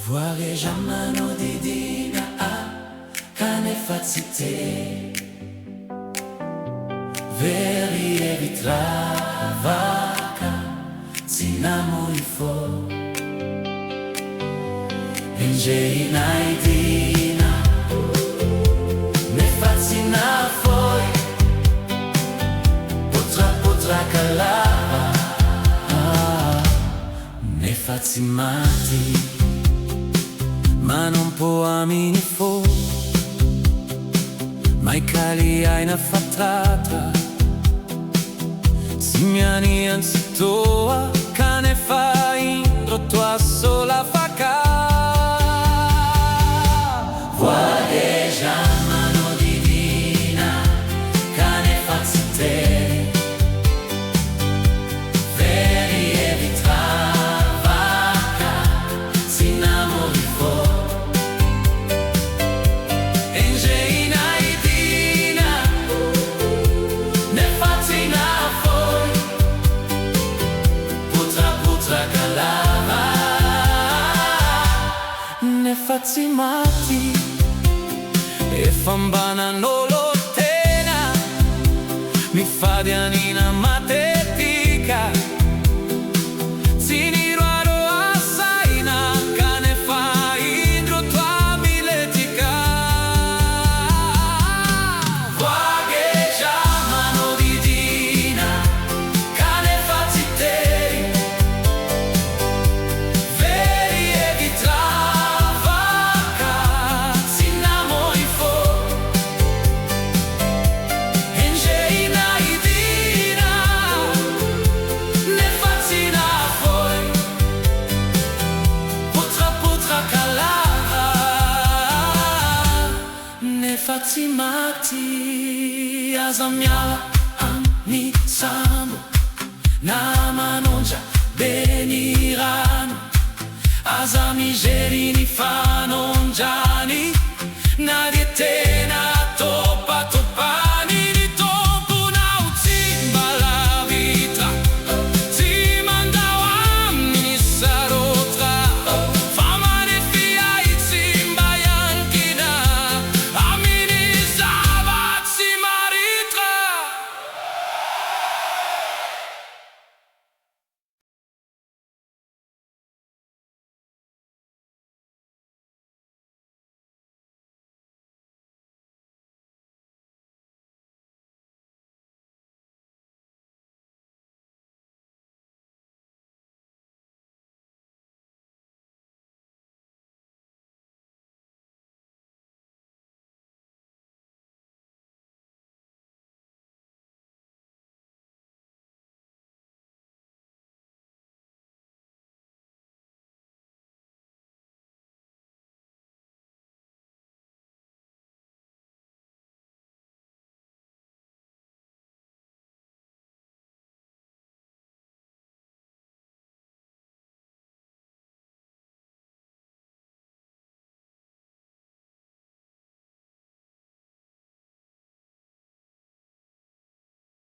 Voareggiamano di dina a cane fazzite veri e vitravaca sinamoni fo Engeina e dina ne fazzina foi potrà calava ne fazzimati ma non può amini fo mai cali hai una fattata Simiani anzitoa cane fa indro tua sola faca Voareggiamano di dina cane fazzite veri e vitravaca sinamoni fo Engeina e dina ne fazzina foi potrà calava ne fazzimati e fambana no lo tena mi fa di anina matetica Ziniruaro assaina cane fa indro tua miletica Voareggiamano di dina cane fazzite veri e vitravaca sinamoni fo Engeina e dina ne fazzina foi potrà calava ne fazzimati asamiala anni samu nama non già benirano asami gerini fa